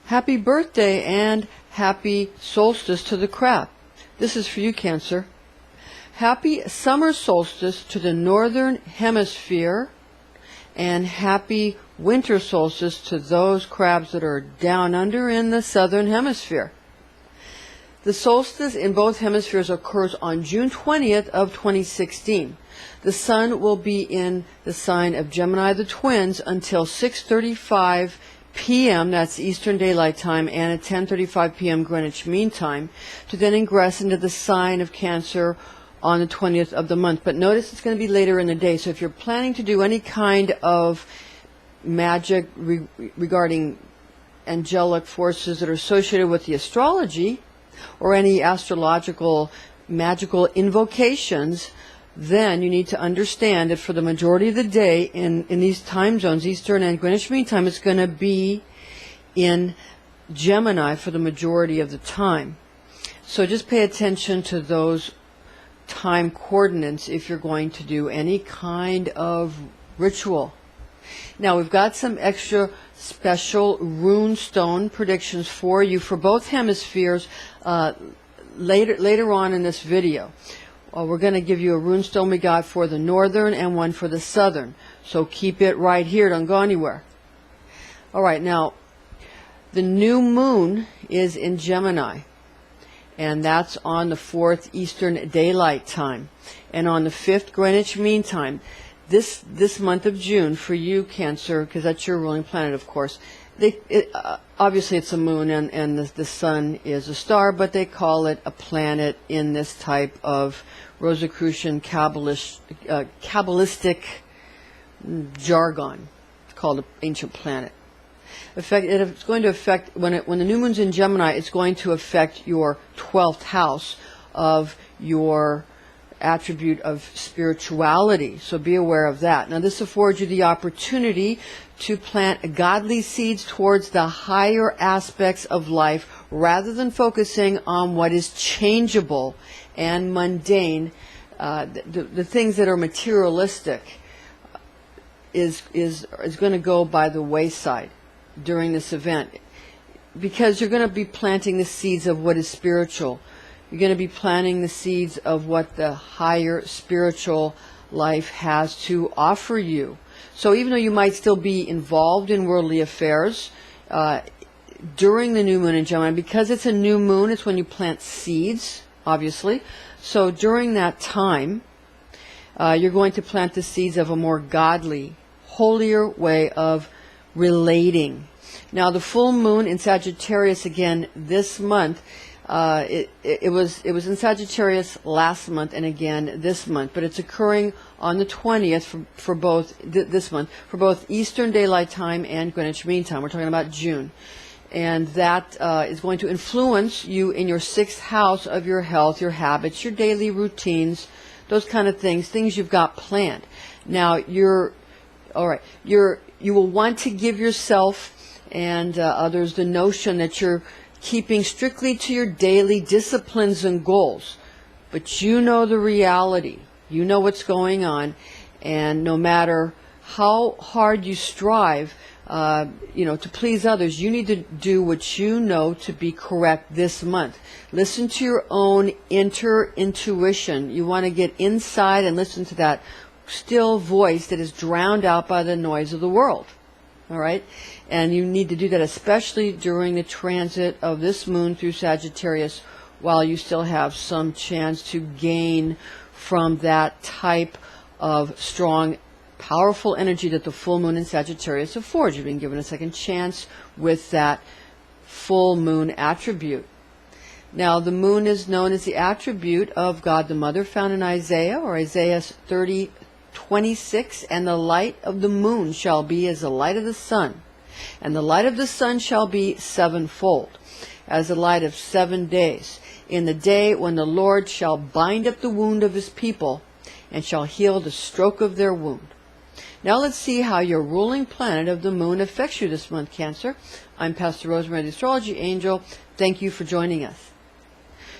Happy birthday and happy solstice to the crab. This is for you, Cancer. Happy summer solstice to the northern hemisphere, and happy winter solstice to those crabs that are down under in the southern hemisphere. The solstice in both hemispheres occurs on June 20th of 2016. The sun will be in the sign of Gemini, the twins, until 6:35 p.m., that's Eastern Daylight Time, and at 10:35 p.m. Greenwich Mean Time, to then ingress into the sign of Cancer on the 20th of the month. But notice it's going to be later in the day, so if you're planning to do any kind of magic regarding angelic forces that are associated with the astrology, or any astrological magical invocations, then you need to understand that for the majority of the day in these time zones, Eastern and Greenwich Mean Time, it's going to be in Gemini for the majority of the time. So just pay attention to those time coordinates if you're going to do any kind of ritual. Now we've got some extra special rune stone predictions for you for both hemispheres later on in this video. We're going to give you a rune stone we got for the northern and one for the southern. So keep it right here, don't go anywhere. Alright, now the new moon is in Gemini, and that's on the 4th Eastern Daylight Time and on the 5th Greenwich Mean Time. This month of June for you, Cancer, because that's your ruling planet, of course. Obviously it's a moon and the sun is a star, but they call it a planet in this type of Rosicrucian Kabbalistic jargon. It's called an ancient planet. It's going to affect, when the new moon's in Gemini, it's going to affect your 12th house of your attribute of spirituality. So be aware of that. Now this affords you the opportunity to plant godly seeds towards the higher aspects of life rather than focusing on what is changeable and mundane. The things that are materialistic is going to go by the wayside during this event, because you're going to be planting the seeds of what is spiritual. You're going to be planting the seeds of what the higher spiritual life has to offer you. So even though you might still be involved in worldly affairs during the new moon in Gemini, because it's a new moon, it's when you plant seeds, obviously. So during that time, you're going to plant the seeds of a more godly, holier way of relating. Now the full moon in Sagittarius again this month, it was in Sagittarius last month and again this month, but it's occurring on the 20th for both this month, for both Eastern Daylight Time and Greenwich Mean Time. We're talking about June, and that is going to influence you in your 6th house of your health, your habits, your daily routines, those kind of things you've got planned. Now you will want to give yourself and others the notion that you're keeping strictly to your daily disciplines and goals, but you know the reality, you know what's going on, and no matter how hard you strive to please others, you need to do what you know to be correct this month. Listen to your own intuition. You want to get inside and listen to that still voice that is drowned out by the noise of the world. All right? And you need to do that especially during the transit of this moon through Sagittarius, while you still have some chance to gain from that type of strong, powerful energy that the full moon in Sagittarius affords. You've been given a second chance with that full moon attribute. Now, the moon is known as the attribute of God the Mother, found in Isaiah, or Isaiah 30:26, and the light of the moon shall be as the light of the sun, and the light of the sun shall be sevenfold, as the light of 7 days, in the day when the Lord shall bind up the wound of his people, and shall heal the stroke of their wound. Now let's see how your ruling planet of the moon affects you this month, Cancer. I'm Pastor Rosemary, the Astrology Angel. Thank you for joining us.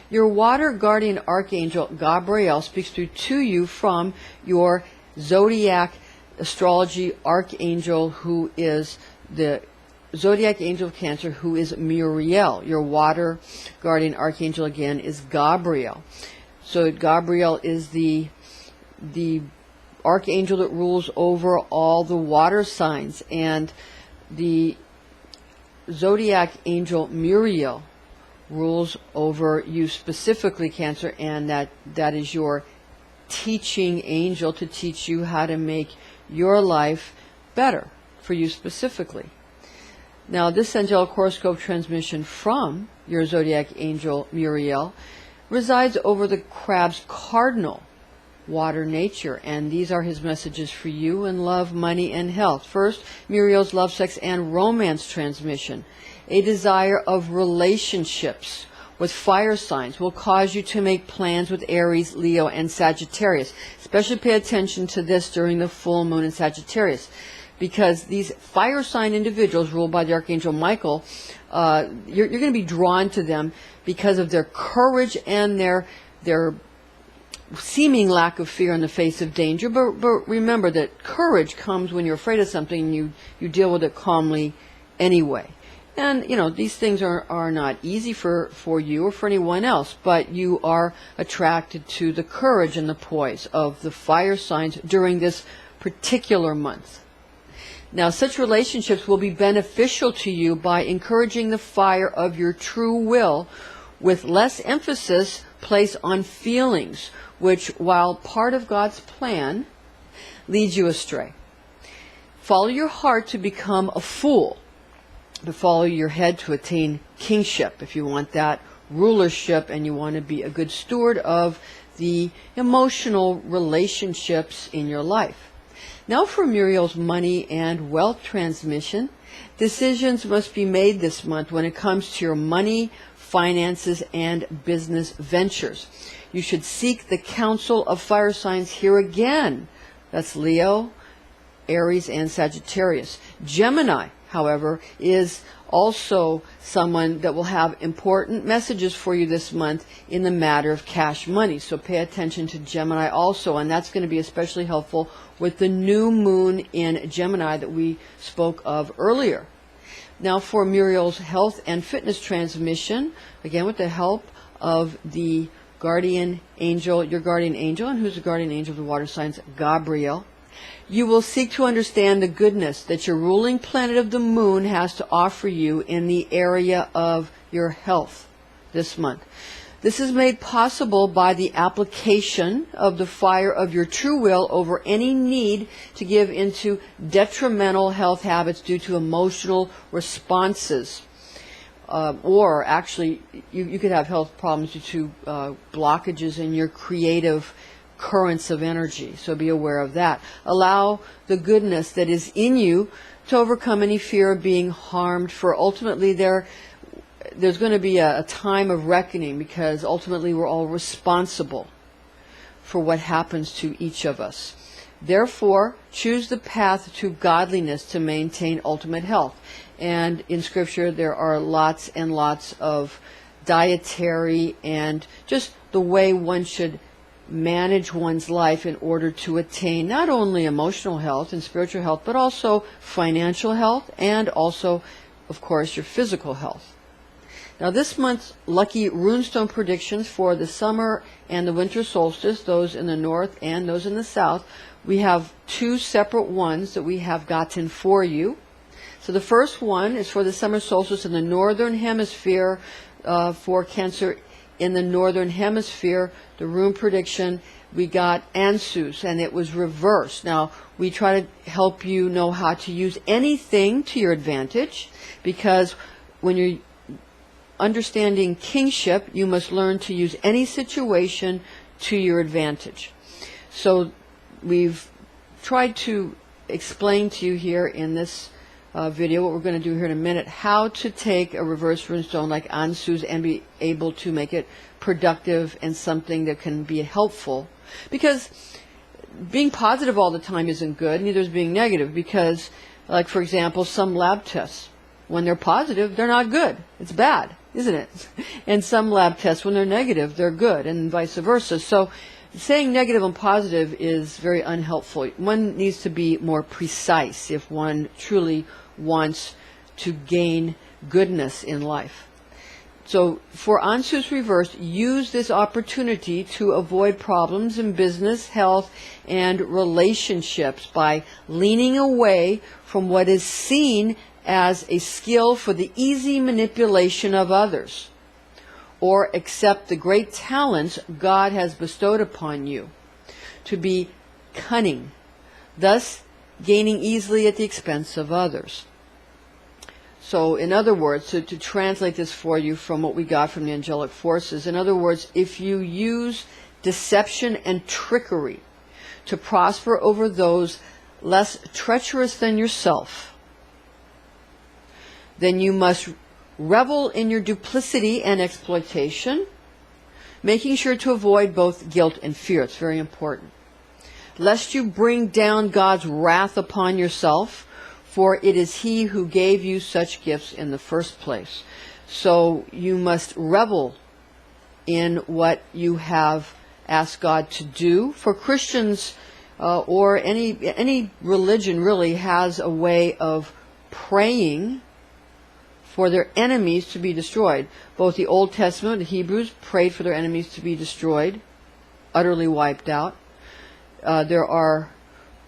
Your water guardian archangel, Gabriel, speaks to you from your Zodiac astrology archangel, who is the zodiac angel of Cancer, who is Muriel. Your water guardian archangel again is Gabriel. So Gabriel is the archangel that rules over all the water signs, and the zodiac angel Muriel rules over you specifically, Cancer, and that is your teaching angel to teach you how to make your life better for you specifically. Now, this angelic horoscope transmission from your zodiac angel Muriel resides over the crab's cardinal water nature, and these are his messages for you in love, money, and health. First, Muriel's love, sex, and romance transmission. A desire of relationships with fire signs will cause you to make plans with Aries, Leo, and Sagittarius. Especially pay attention to this during the full moon in Sagittarius, because these fire sign individuals ruled by the Archangel Michael, you're going to be drawn to them because of their courage and their seeming lack of fear in the face of danger. But remember that courage comes when you're afraid of something, and you deal with it calmly anyway. And, you know, these things are not easy for you or for anyone else, but you are attracted to the courage and the poise of the fire signs during this particular month. Now, such relationships will be beneficial to you by encouraging the fire of your true will with less emphasis placed on feelings, which, while part of God's plan, leads you astray. Follow your heart to become a fool, to follow your head to attain kingship, if you want that rulership and you want to be a good steward of the emotional relationships in your life. Now for Muriel's money and wealth transmission, decisions must be made this month when it comes to your money, finances, and business ventures. You should seek the counsel of fire signs here again. That's Leo, Aries, and Sagittarius. Gemini, however, is also someone that will have important messages for you this month in the matter of cash money. So pay attention to Gemini also, and that's going to be especially helpful with the new moon in Gemini that we spoke of earlier. Now for Muriel's health and fitness transmission, again with the help of the guardian angel, your guardian angel, and who's the guardian angel of the water signs? Gabriel. You will seek to understand the goodness that your ruling planet of the moon has to offer you in the area of your health this month. This is made possible by the application of the fire of your true will over any need to give into detrimental health habits due to emotional responses. Or actually, you could have health problems due to blockages in your creative currents of energy, so be aware of that. Allow the goodness that is in you to overcome any fear of being harmed, for ultimately there's going to be a time of reckoning, because ultimately we're all responsible for what happens to each of us. Therefore, choose the path to godliness to maintain ultimate health. And in Scripture there are lots and lots of dietary and just the way one should manage one's life in order to attain not only emotional health and spiritual health, but also financial health and also, of course, your physical health. Now this month's lucky runestone predictions for the summer and the winter solstice, those in the north and those in the south, we have two separate ones that we have gotten for you. So the first one is for the summer solstice in the northern hemisphere, for Cancer in the northern hemisphere. The rune prediction, we got Ansus, and it was reversed. Now, we try to help you know how to use anything to your advantage, because when you're understanding kingship, you must learn to use any situation to your advantage. So we've tried to explain to you here in this video, what we're going to do here in a minute, how to take a reverse runestone like Ansus and be able to make it productive and something that can be helpful. Because being positive all the time isn't good, neither is being negative, because, like for example, some lab tests, when they're positive, they're not good. It's bad, isn't it? And some lab tests, when they're negative, they're good, and vice versa. So saying negative and positive is very unhelpful. One needs to be more precise if one truly wants to gain goodness in life. So for Ansu's reverse, use this opportunity to avoid problems in business, health, and relationships by leaning away from what is seen as a skill for the easy manipulation of others, or accept the great talents God has bestowed upon you to be cunning, thus gaining easily at the expense of others. So in other words, to translate this for you from what we got from the angelic forces, in other words, if you use deception and trickery to prosper over those less treacherous than yourself, then you must revel in your duplicity and exploitation, making sure to avoid both guilt and fear. It's very important. Lest you bring down God's wrath upon yourself, for it is He who gave you such gifts in the first place. So you must revel in what you have asked God to do. For Christians, or any religion really, has a way of praying for their enemies to be destroyed. Both the Old Testament, the Hebrews, prayed for their enemies to be destroyed, utterly wiped out. There are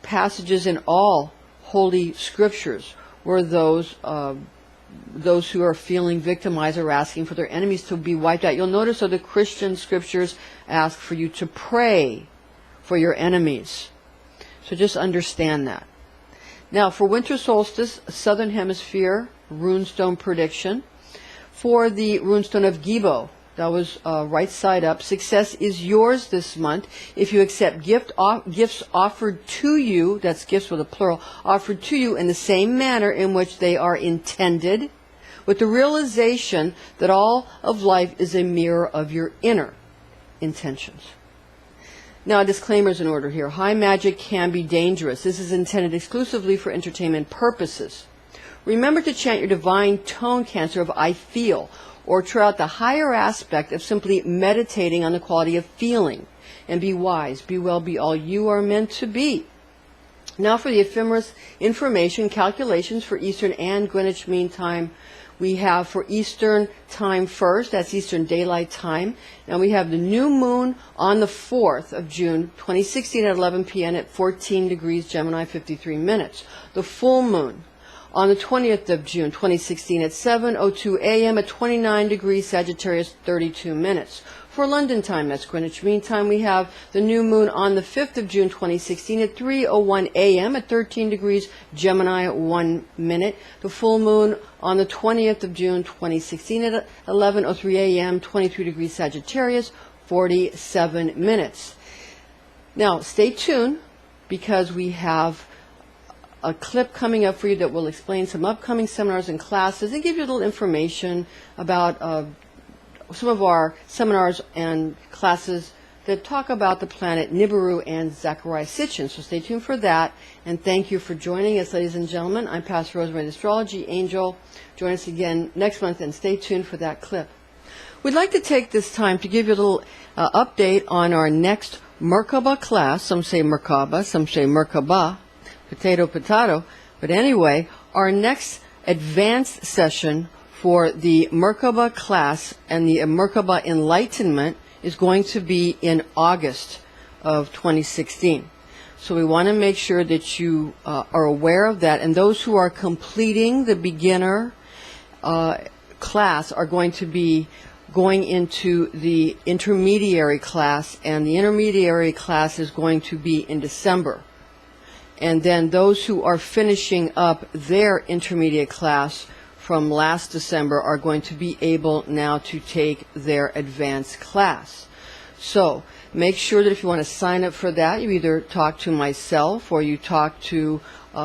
passages in all Holy Scriptures where those who are feeling victimized are asking for their enemies to be wiped out. You'll notice that the Christian Scriptures ask for you to pray for your enemies. So just understand that. Now, for winter solstice, Southern Hemisphere runestone prediction. For the runestone of Gibo, that was right side up. Success is yours this month if you accept gifts offered to you, that's gifts with a plural, offered to you in the same manner in which they are intended, with the realization that all of life is a mirror of your inner intentions. Now, disclaimers in order here. High magic can be dangerous. This is intended exclusively for entertainment purposes. Remember to chant your divine tone cancer of I feel, or try out the higher aspect of simply meditating on the quality of feeling. And be wise, be well, be all you are meant to be. Now for the ephemeris information, calculations for Eastern and Greenwich Mean Time. We have for Eastern Time first, that's Eastern Daylight Time. And we have the new moon on the 4th of June, 2016 at 11 p.m. at 14 degrees Gemini, 53 minutes. The full moon on the 20th of June, 2016 at 7:02 a.m. at 29 degrees Sagittarius, 32 minutes. For London time, that's Greenwich Mean Time, we have the new moon on the 5th of June, 2016 at 3:01 a.m. at 13 degrees Gemini, 1 minute. The full moon on the 20th of June, 2016 at 11:03 a.m., 23 degrees Sagittarius, 47 minutes. Now, stay tuned because we have a clip coming up for you that will explain some upcoming seminars and classes and give you a little information about some of our seminars and classes that talk about the planet Nibiru and Zachariah Sitchin. So stay tuned for that, and thank you for joining us, ladies and gentlemen. I'm Pastor Rosemary, the Astrology Angel. Join us again next month, and stay tuned for that clip. We'd like to take this time to give you a little update on our next Merkaba class. Some say Merkaba, some say Merkaba. Potato, potato. But anyway, our next advanced session for the Merkaba class and the Merkaba Enlightenment is going to be in August of 2016. So we want to make sure that you are aware of that. And those who are completing the beginner class are going to be going into the intermediary class, and the intermediary class is going to be in December. And then those who are finishing up their intermediate class from last December are going to be able now to take their advanced class. So make sure that if you want to sign up for that, you either talk to myself or you talk to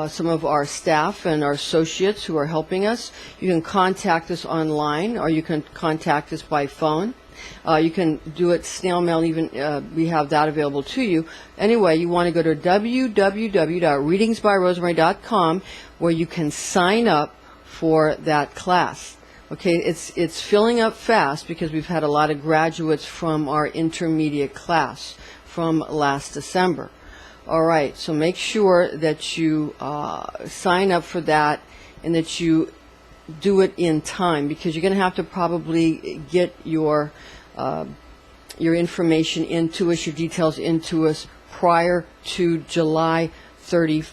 some of our staff and our associates who are helping us. You can contact us online, or you can contact us by phone. You can do it snail mail, even we have that available to you. Anyway, you want to go to www.readingsbyrosemary.com where you can sign up for that class. Okay, it's filling up fast because we've had a lot of graduates from our intermediate class from last December. All right, so make sure that you sign up for that and that you do it in time, because you're going to have to probably get your information into us, your details into us prior to July 30th.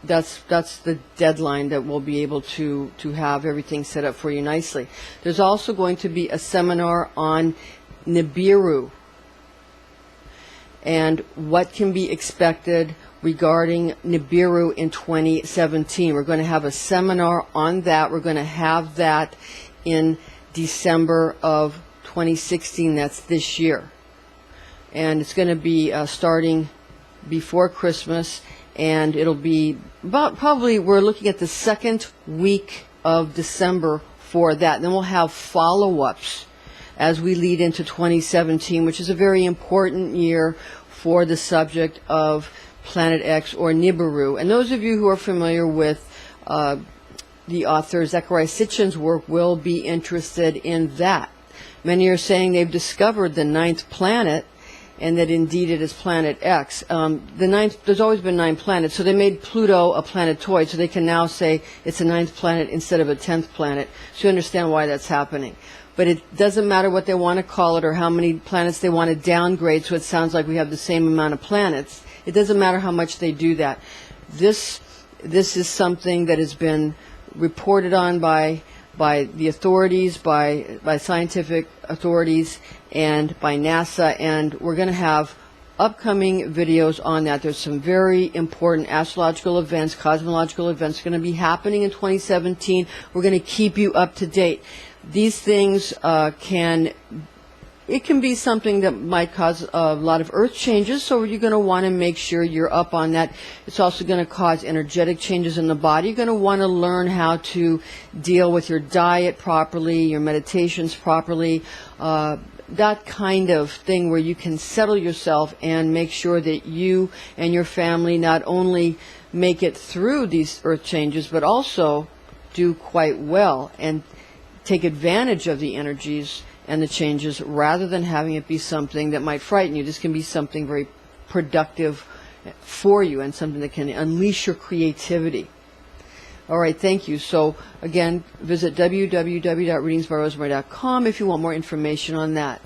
That's the deadline that we'll be able to have everything set up for you nicely. There's also going to be a seminar on Nibiru and what can be expected regarding Nibiru in 2017. We're going to have a seminar on that. We're going to have that in December of 2016. That's this year. And it's going to be starting before Christmas, and it'll be about, probably we're looking at the second week of December for that. And then we'll have follow-ups as we lead into 2017, which is a very important year for the subject of Planet X or Nibiru. And those of you who are familiar with the author Zecharia Sitchin's work will be interested in that. Many are saying they've discovered the 9th planet, and that indeed it is Planet X. There's always been 9 planets, so they made Pluto a planetoid, so they can now say it's a 9th planet instead of a 10th planet. So you understand why that's happening. But it doesn't matter what they want to call it or how many planets they want to downgrade, so it sounds like we have the same amount of planets. It doesn't matter how much they do that. This is something that has been reported on by the authorities, by scientific authorities, and by NASA, and we're going to have upcoming videos on that. There's some very important astrological events, cosmological events going to be happening in 2017. We're going to keep you up to date. These things can be something that might cause a lot of earth changes, so you're going to want to make sure you're up on that. It's also going to cause energetic changes in the body. You're going to want to learn how to deal with your diet properly, your meditations properly, that kind of thing where you can settle yourself and make sure that you and your family not only make it through these earth changes, but also do quite well and take advantage of the energies and the changes, rather than having it be something that might frighten you. This can be something very productive for you and something that can unleash your creativity. All right, thank you. So again, visit www.readingsbyrosemary.com if you want more information on that.